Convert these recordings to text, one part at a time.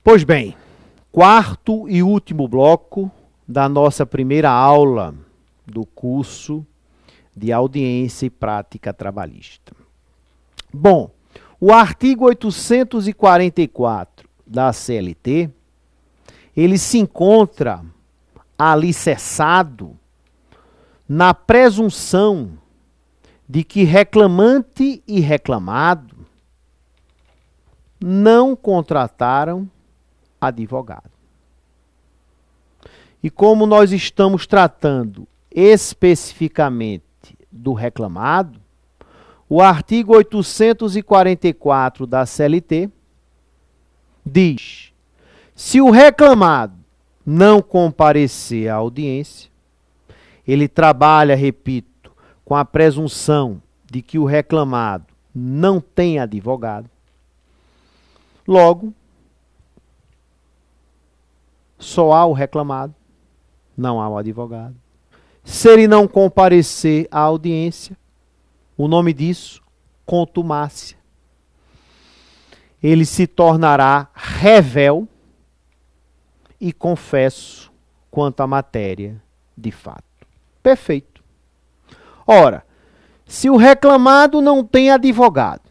Pois bem, quarto e último bloco da nossa primeira aula do curso de audiência e prática trabalhista. Bom, o artigo 844 da CLT, ele se encontra alicerçado na presunção de que reclamante e reclamado não contrataram advogado. E como nós estamos tratando especificamente do reclamado, o artigo 844 da CLT diz: se o reclamado não comparecer à audiência, ele trabalha, repito, com a presunção de que o reclamado não tem advogado. Logo, só há o reclamado, não há o advogado. Se ele não comparecer à audiência, o nome disso, contumácia. Ele se tornará revel e confesso quanto à matéria de fato. Perfeito. Ora, se o reclamado não tem advogado,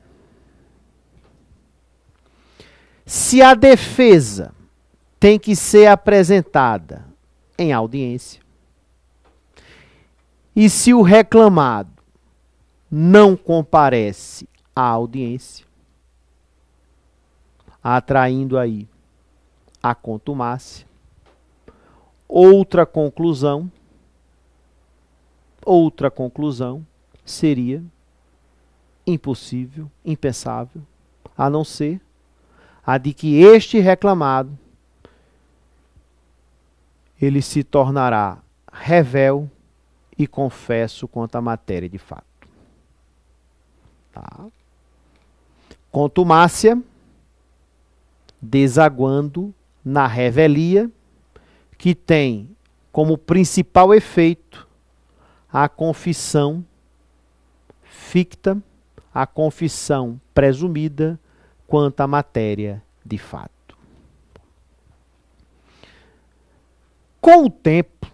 se a defesa tem que ser apresentada em audiência, e se o reclamado não comparece à audiência, atraindo aí a contumácia, outra conclusão seria impossível, impensável, a não ser a de que este reclamado ele se tornará revel e confesso quanto à matéria de fato. Tá? Contumácia, desaguando na revelia, que tem como principal efeito a confissão ficta, a confissão presumida quanto à matéria de fato. Com o tempo,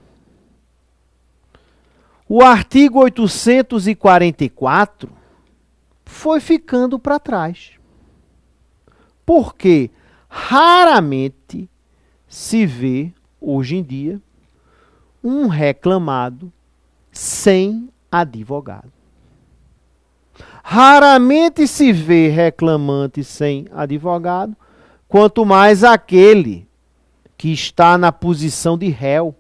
o artigo 844 foi ficando para trás. Porque raramente se vê, hoje em dia, um reclamado sem advogado. Raramente se vê reclamante sem advogado, quanto mais aquele que está na posição de réu,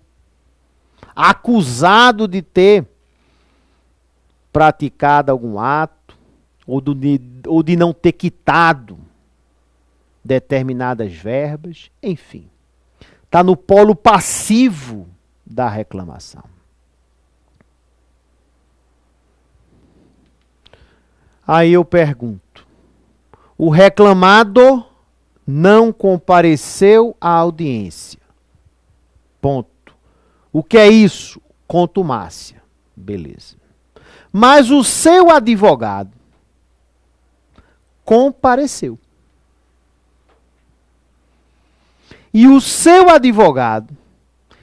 acusado de ter praticado algum ato, ou de não ter quitado determinadas verbas, enfim. Está no polo passivo da reclamação. Aí eu pergunto, o reclamado não compareceu à audiência. Ponto. O que é isso? Contumácia. Beleza. Mas o seu advogado compareceu. E o seu advogado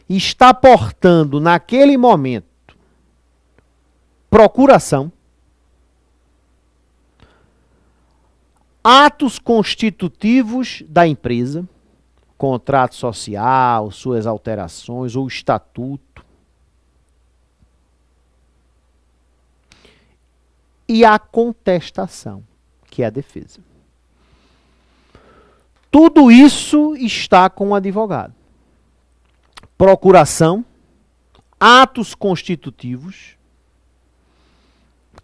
está portando naquele momento procuração, atos constitutivos da empresa, contrato social, suas alterações ou estatuto, e a contestação, que é a defesa. Tudo isso está com o advogado. Procuração, atos constitutivos,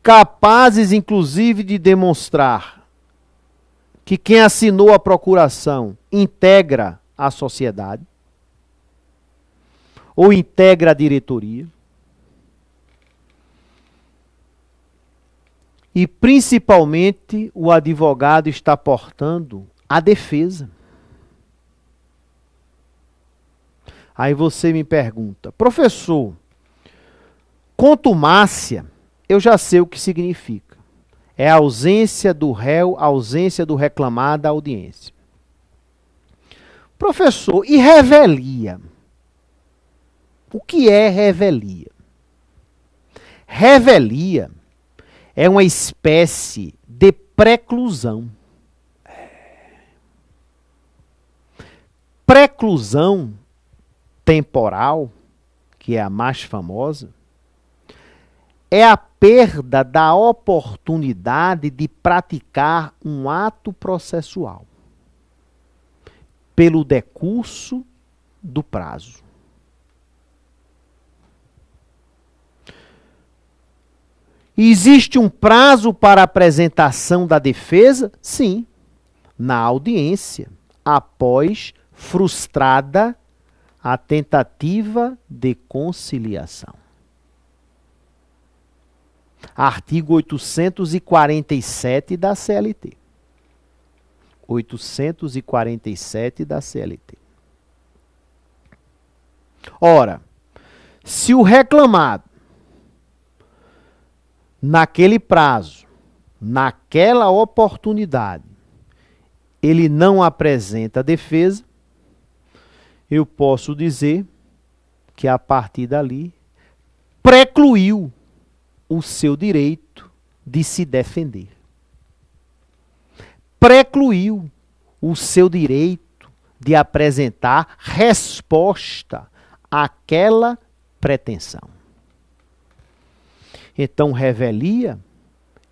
capazes inclusive de demonstrar que quem assinou a procuração integra a sociedade ou integra a diretoria. E principalmente o advogado está portando a defesa. Aí você me pergunta, professor, contumácia, eu já sei o que significa. É a ausência do réu, a ausência do reclamado da audiência. Professor, e revelia? O que é revelia? Revelia é uma espécie de preclusão. Preclusão temporal, que é a mais famosa, é a perda da oportunidade de praticar um ato processual pelo decurso do prazo. Existe um prazo para a apresentação da defesa? Sim, na audiência, após frustrada a tentativa de conciliação. Artigo 847 da CLT. 847 da CLT. Ora, se o reclamado, naquele prazo, naquela oportunidade, ele não apresenta defesa, eu posso dizer que a partir dali precluiu o seu direito de se defender. Precluiu o seu direito de apresentar resposta àquela pretensão. Então, revelia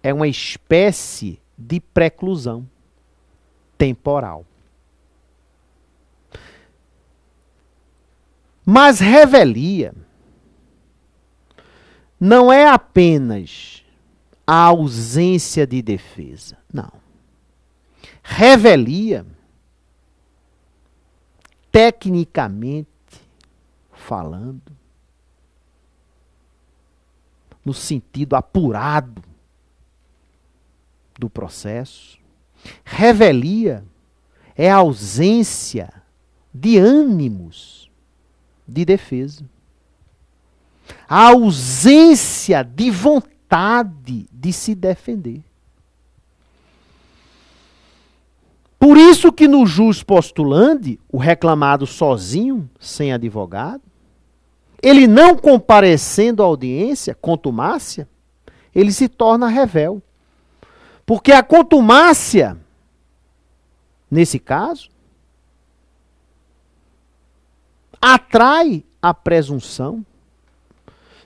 é uma espécie de preclusão temporal. Mas revelia não é apenas a ausência de defesa. Não. Revelia, tecnicamente falando, no sentido apurado do processo, revelia é a ausência de ânimos de defesa. A ausência de vontade de se defender. Por isso que no jus postulandi, o reclamado sozinho, sem advogado, ele não comparecendo à audiência, contumácia, ele se torna revel. Porque a contumácia, nesse caso, atrai a presunção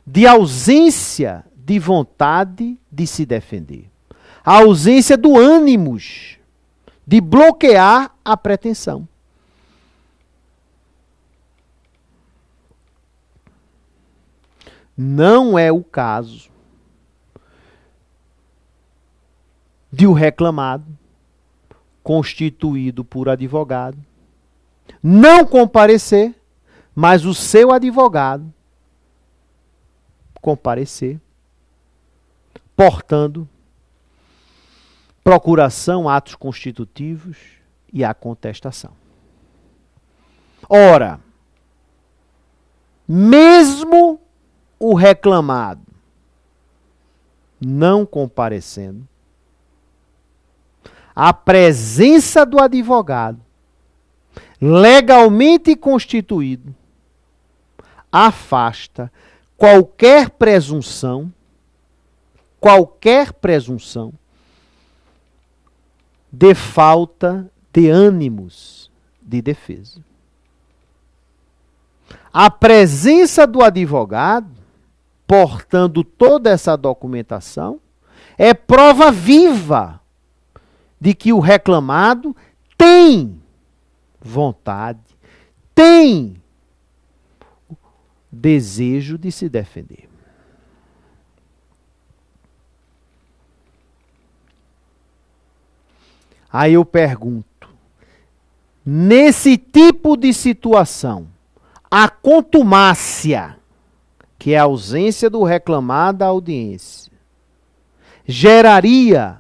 de ausência de vontade de se defender. A ausência do ânimos de bloquear a pretensão. Não é o caso de o reclamado, constituído por advogado, não comparecer, mas o seu advogado comparecer, portando procuração, atos constitutivos e a contestação. Ora, mesmo o reclamado não comparecendo, a presença do advogado legalmente constituído afasta qualquer presunção de falta de ânimos de defesa. A presença do advogado, portando toda essa documentação, é prova viva de que o reclamado tem vontade, tem desejo de se defender. Aí eu pergunto, nesse tipo de situação, a contumácia, que é a ausência do reclamado à audiência, geraria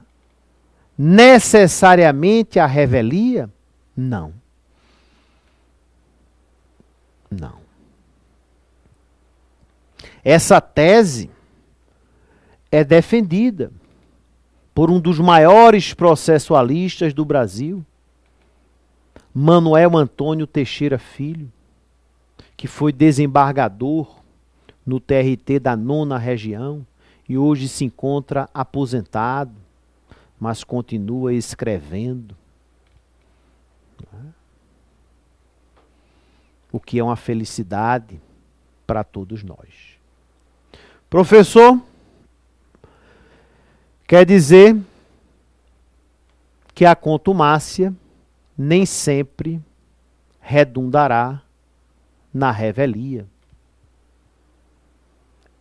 necessariamente a revelia? Não. Não. Essa tese é defendida por um dos maiores processualistas do Brasil, Manuel Antônio Teixeira Filho, que foi desembargador no TRT da 9ª Região e hoje se encontra aposentado, mas continua escrevendo. O que é uma felicidade para todos nós. Professor, quer dizer que a contumácia nem sempre redundará na revelia.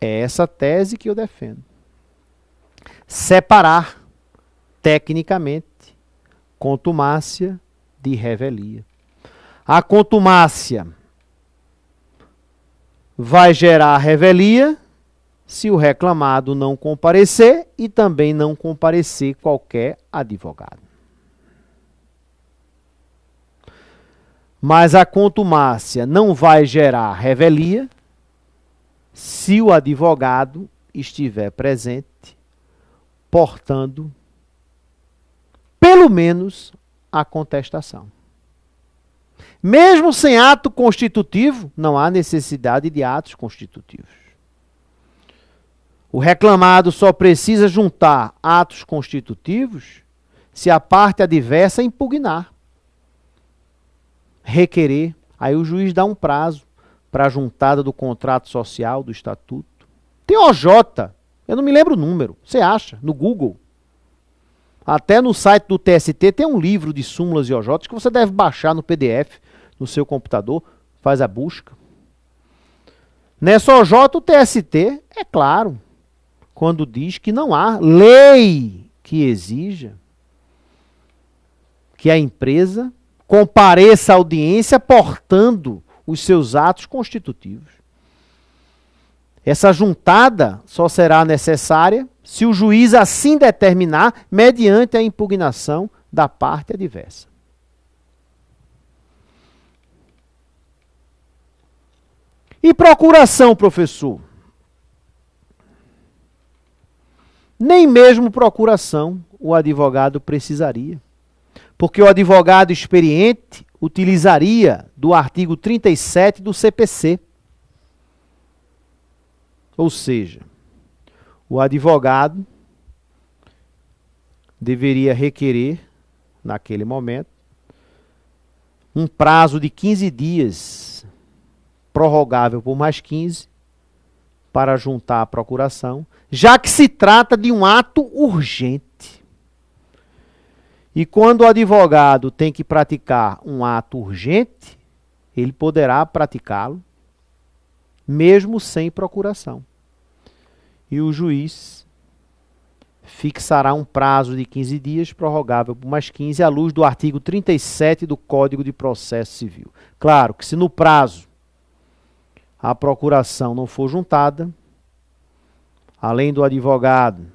É essa tese que eu defendo. Separar, tecnicamente, contumácia de revelia. A contumácia vai gerar revelia se o reclamado não comparecer e também não comparecer qualquer advogado. Mas a contumácia não vai gerar revelia se o advogado estiver presente, portando pelo menos a contestação. Mesmo sem ato constitutivo, não há necessidade de atos constitutivos. O reclamado só precisa juntar atos constitutivos se a parte adversa impugnar, requerer. Aí o juiz dá um prazo para a juntada do contrato social, do estatuto. Tem OJ, eu não me lembro o número, você acha, no Google. Até no site do TST tem um livro de súmulas e OJs que você deve baixar no PDF, no seu computador, faz a busca. Nessa OJ, o TST, é claro, quando diz que não há lei que exija que a empresa compareça à audiência portando os seus atos constitutivos. Essa juntada só será necessária se o juiz assim determinar mediante a impugnação da parte adversa. E procuração, professor? Nem mesmo procuração o advogado precisaria, porque o advogado experiente utilizaria do artigo 37 do CPC. Ou seja, o advogado deveria requerer, naquele momento, um prazo de 15 dias, prorrogável por mais 15, para juntar a procuração, já que se trata de um ato urgente. E quando o advogado tem que praticar um ato urgente, ele poderá praticá-lo mesmo sem procuração. E o juiz fixará um prazo de 15 dias, prorrogável por mais 15, à luz do artigo 37 do Código de Processo Civil. Claro que se no prazo a procuração não for juntada, além do advogado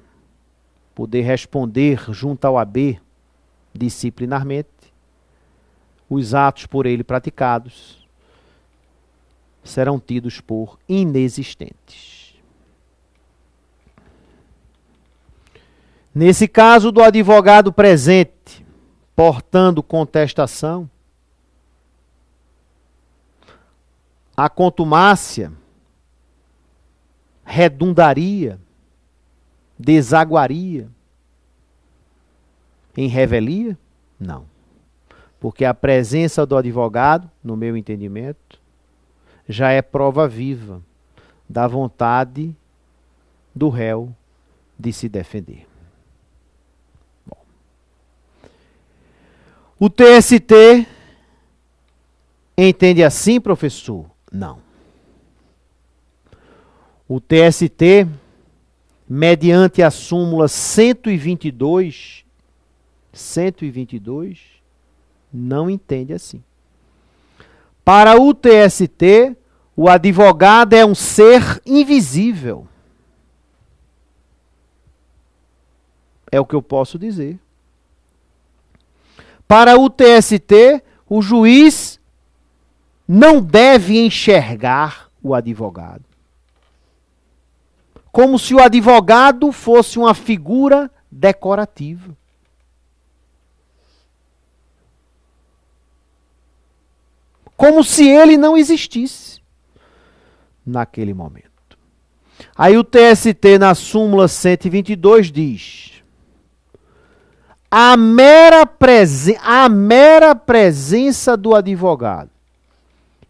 poder responder junto ao AB disciplinarmente, os atos por ele praticados serão tidos por inexistentes. Nesse caso do advogado presente, portando contestação, a contumácia redundaria, desaguaria em revelia? Não. Porque a presença do advogado, no meu entendimento, já é prova viva da vontade do réu de se defender. Bom. O TST entende assim, professor? Não. O TST, mediante a súmula 122, não entende assim. Para o TST, o advogado é um ser invisível. É o que eu posso dizer. Para o TST, o juiz não deve enxergar o advogado. Como se o advogado fosse uma figura decorativa. como se ele não existisse naquele momento. Aí o TST, na súmula 122, diz: a mera presença do advogado.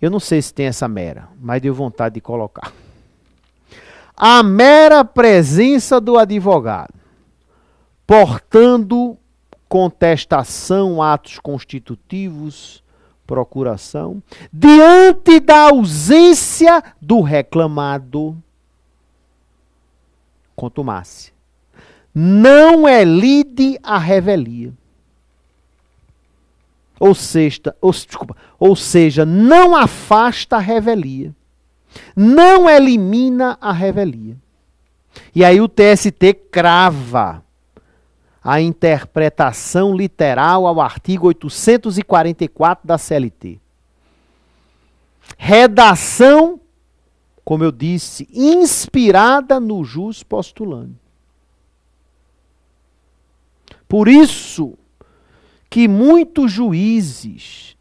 Eu não sei se tem essa mera, mas deu vontade de colocar. A mera presença do advogado, portando contestação, atos constitutivos, procuração, diante da ausência do reclamado, contumacia, não elide a revelia. Ou seja, não afasta a revelia. Não elimina a revelia. E aí o TST crava a interpretação literal ao artigo 844 da CLT. Redação, como eu disse, inspirada no jus postulante. Por isso que muitos juízes,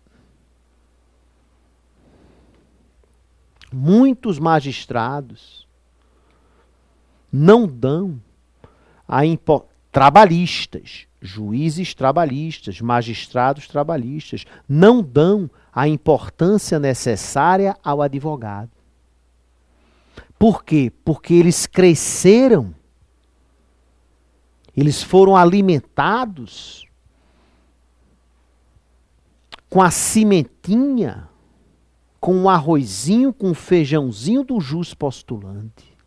muitos magistrados, não dão a trabalhistas, juízes trabalhistas, magistrados trabalhistas, não dão a importância necessária ao advogado. Por quê? Porque eles cresceram, eles foram alimentados com a cimentinha, com o arrozinho, com o feijãozinho do jus postulante.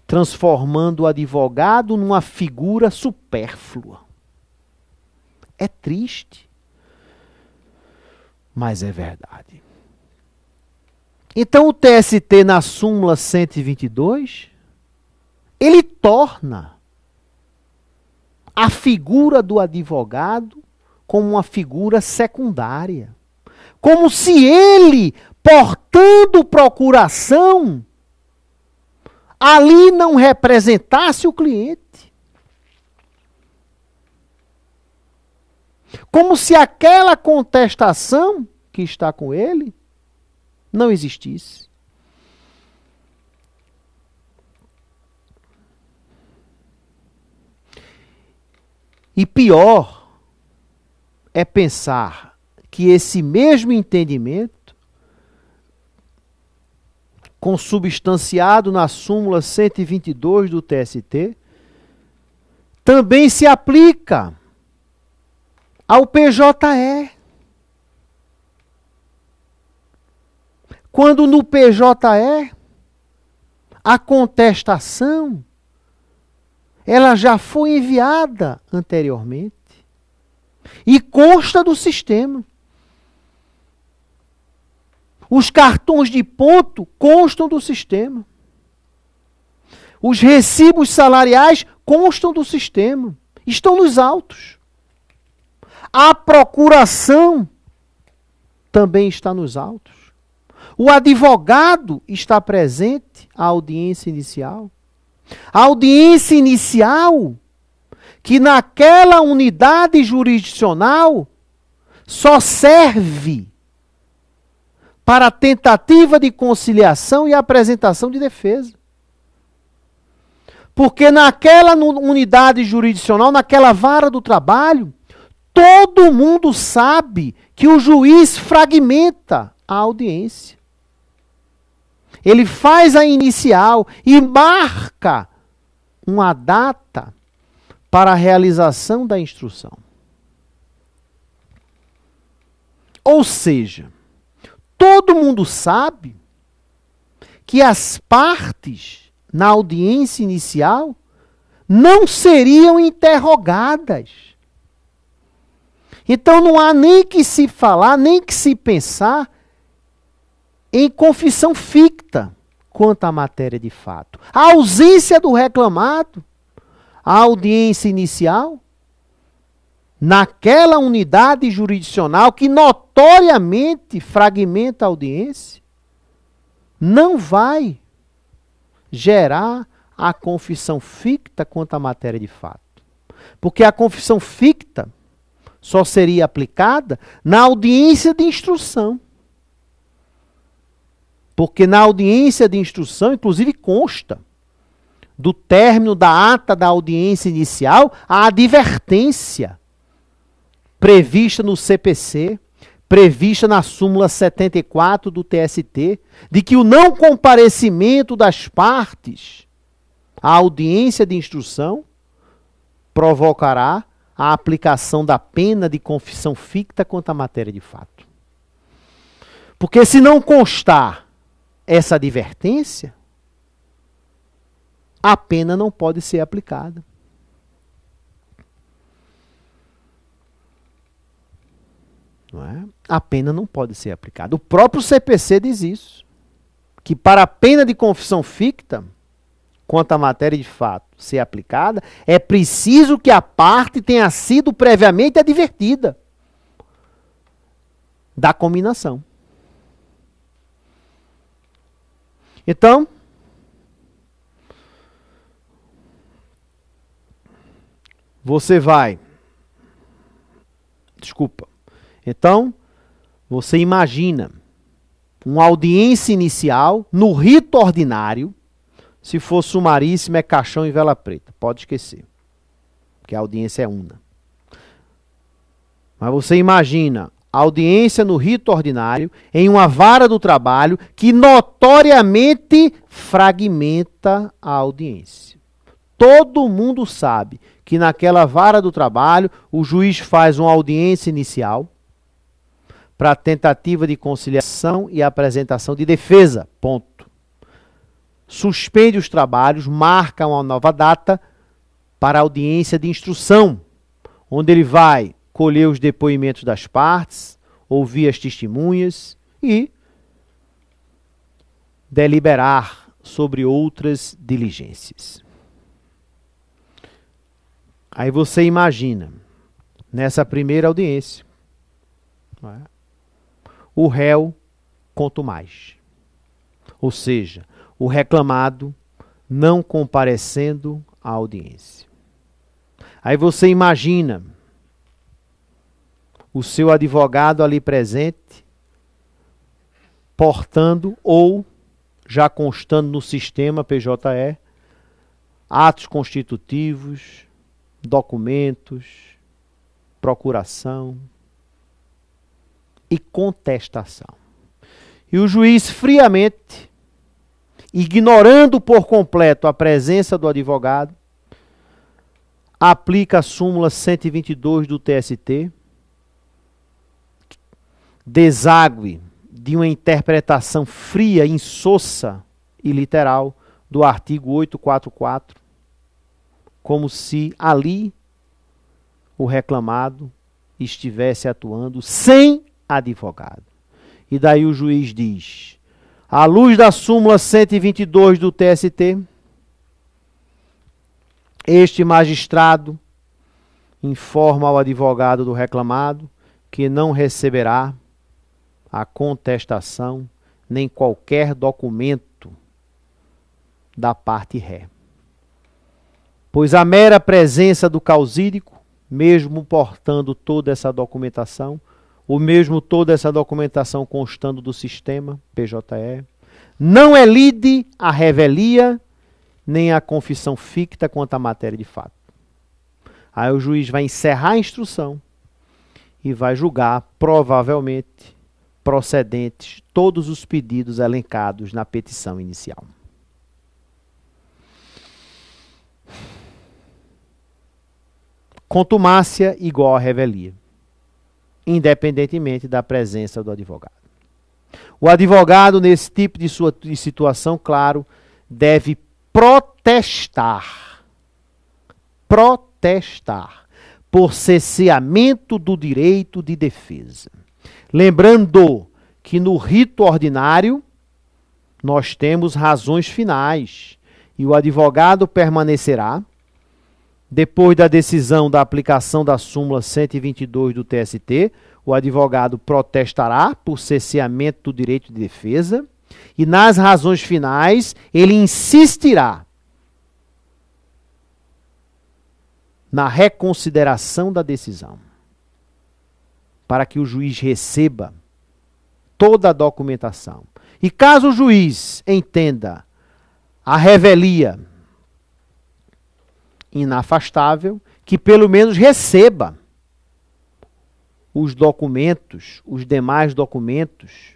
Transformando o advogado numa figura supérflua. É triste, mas é verdade. Então o TST, na súmula 122, ele torna a figura do advogado como uma figura secundária. Como se ele, portando procuração, ali não representasse o cliente. Como se aquela contestação que está com ele não existisse. E pior é pensar que esse mesmo entendimento, consubstanciado na súmula 122 do TST, também se aplica ao PJE. Quando no PJE, a contestação, ela já foi enviada anteriormente e consta do sistema. Os cartões de ponto constam do sistema. Os recibos salariais constam do sistema. Estão nos autos. A procuração também está nos autos. O advogado está presente à audiência inicial. A audiência inicial, que naquela unidade jurisdicional só serve para a tentativa de conciliação e apresentação de defesa. Porque naquela unidade jurisdicional, naquela vara do trabalho, todo mundo sabe que o juiz fragmenta a audiência. Ele faz a inicial e marca uma data para a realização da instrução. Ou seja, todo mundo sabe que as partes na audiência inicial não seriam interrogadas. Então não há nem que se falar, nem que se pensar em confissão ficta quanto à matéria de fato. A ausência do reclamado, a audiência inicial, naquela unidade jurisdicional que notoriamente fragmenta a audiência, não vai gerar a confissão ficta quanto à matéria de fato. Porque a confissão ficta, só seria aplicada na audiência de instrução. Porque na audiência de instrução, inclusive, consta do término da ata da audiência inicial a advertência prevista no CPC, prevista na súmula 74 do TST, de que o não comparecimento das partes à audiência de instrução provocará a aplicação da pena de confissão ficta contra a matéria de fato. Porque se não constar essa advertência, a pena não pode ser aplicada. Não é? A pena não pode ser aplicada. O próprio CPC diz isso. Que para a pena de confissão ficta, quanto à matéria de fato ser aplicada, é preciso que a parte tenha sido previamente advertida da cominação. Então, você vai... Desculpa. Então, você imagina uma audiência inicial no rito ordinário. Se for sumaríssimo, é caixão e vela preta. Pode esquecer. Porque a audiência é una. Mas você imagina a audiência no rito ordinário em uma vara do trabalho que notoriamente fragmenta a audiência. Todo mundo sabe que naquela vara do trabalho o juiz faz uma audiência inicial para tentativa de conciliação e apresentação de defesa. Ponto. Suspende os trabalhos, marca uma nova data para a audiência de instrução, onde ele vai colher os depoimentos das partes, ouvir as testemunhas e deliberar sobre outras diligências. Aí você imagina, nessa primeira audiência, não é? O réu contumaz. Ou seja, o reclamado não comparecendo à audiência. Aí você imagina o seu advogado ali presente, portando ou já constando no sistema PJE, atos constitutivos, documentos, procuração e contestação. E o juiz friamente, ignorando por completo a presença do advogado, aplica a súmula 122 do TST, deságue de uma interpretação fria, insossa e literal do artigo 844, como se ali o reclamado estivesse atuando sem advogado. E daí o juiz diz, à luz da súmula 122 do TST, este magistrado informa ao advogado do reclamado que não receberá a contestação nem qualquer documento da parte ré. Pois a mera presença do causídico, mesmo portando toda essa documentação, ou mesmo toda essa documentação constando do sistema PJE, não é lide a revelia nem a confissão ficta quanto à matéria de fato. Aí o juiz vai encerrar a instrução e vai julgar, provavelmente, procedentes todos os pedidos elencados na petição inicial. Contumácia igual a revelia, independentemente da presença do advogado. O advogado, nesse tipo de situação, claro, deve protestar por cesseamento do direito de defesa. Lembrando que no rito ordinário nós temos razões finais e o advogado permanecerá, depois da decisão da aplicação da súmula 122 do TST, o advogado protestará por cesseamento do direito de defesa e nas razões finais ele insistirá na reconsideração da decisão. para que o juiz receba toda a documentação. E caso o juiz entenda a revelia inafastável, que pelo menos receba os documentos, os demais documentos,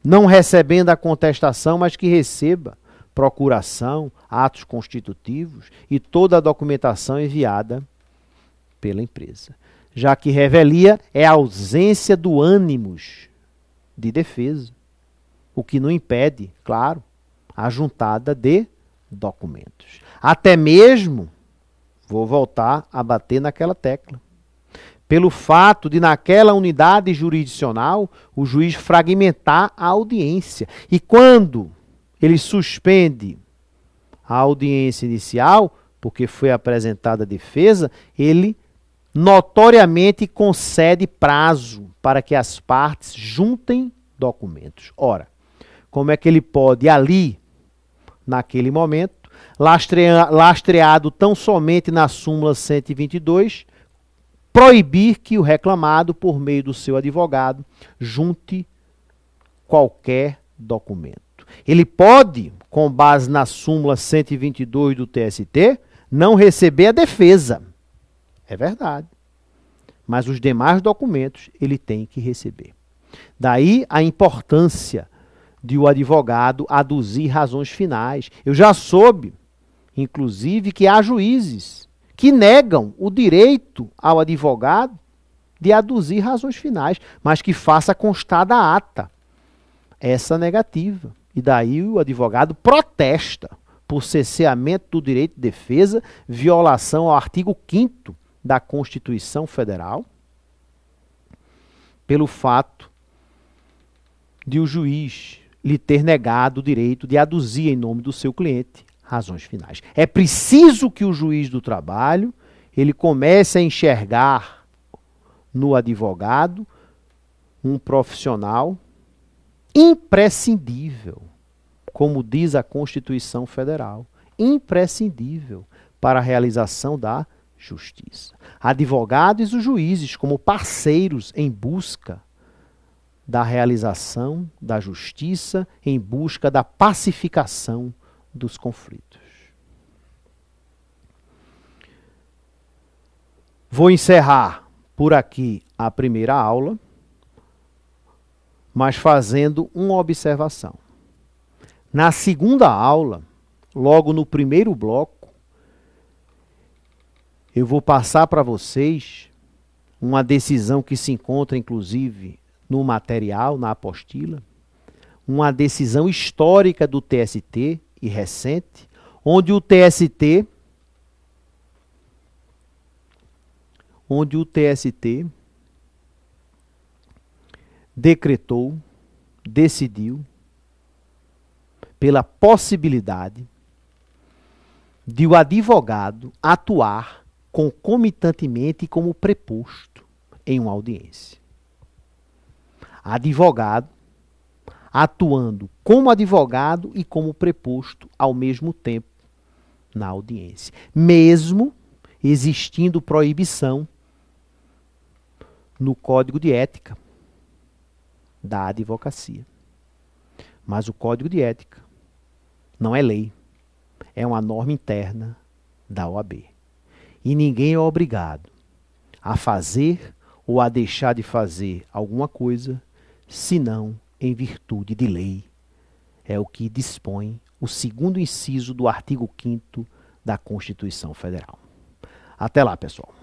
não recebendo a contestação, mas que receba procuração, atos constitutivos e toda a documentação enviada pela empresa. Já que revelia é a ausência do ânimos de defesa, o que não impede, claro, a juntada de documentos. Até mesmo, vou voltar a bater naquela tecla, pelo fato de naquela unidade jurisdicional o juiz fragmentar a audiência. E quando ele suspende a audiência inicial, porque foi apresentada a defesa, ele notoriamente concede prazo para que as partes juntem documentos. Ora, como é que ele pode ali, naquele momento, lastreado tão somente na súmula 122, proibir que o reclamado, por meio do seu advogado, junte qualquer documento? Ele pode, com base na súmula 122 do TST, não receber a defesa. É verdade. Mas os demais documentos ele tem que receber. Daí a importância de o advogado aduzir razões finais. Eu já soube, inclusive, que há juízes que negam o direito ao advogado de aduzir razões finais, mas que faça constar da ata essa negativa. E daí o advogado protesta por cerceamento do direito de defesa, violação ao artigo 5º da Constituição Federal, pelo fato de o juiz lhe ter negado o direito de aduzir em nome do seu cliente razões finais. É preciso que o juiz do trabalho ele comece a enxergar no advogado um profissional imprescindível, como diz a Constituição Federal, imprescindível para a realização da justiça. Advogados e os juízes como parceiros em busca da realização da justiça, em busca da pacificação dos conflitos. Vou encerrar por aqui a primeira aula, mas fazendo uma observação. Na segunda aula, logo no primeiro bloco, eu vou passar para vocês uma decisão que se encontra, inclusive, no material, na apostila, uma decisão histórica do TST e recente, onde o TST decretou, decidiu, pela possibilidade de o advogado atuar concomitantemente como preposto em uma audiência. Advogado atuando como advogado e como preposto ao mesmo tempo na audiência, mesmo existindo proibição no Código de Ética da advocacia. Mas o Código de Ética não é lei, é uma norma interna da OAB. E ninguém é obrigado a fazer ou a deixar de fazer alguma coisa, senão em virtude de lei. É o que dispõe o segundo inciso do artigo 5º da Constituição Federal. Até lá, pessoal.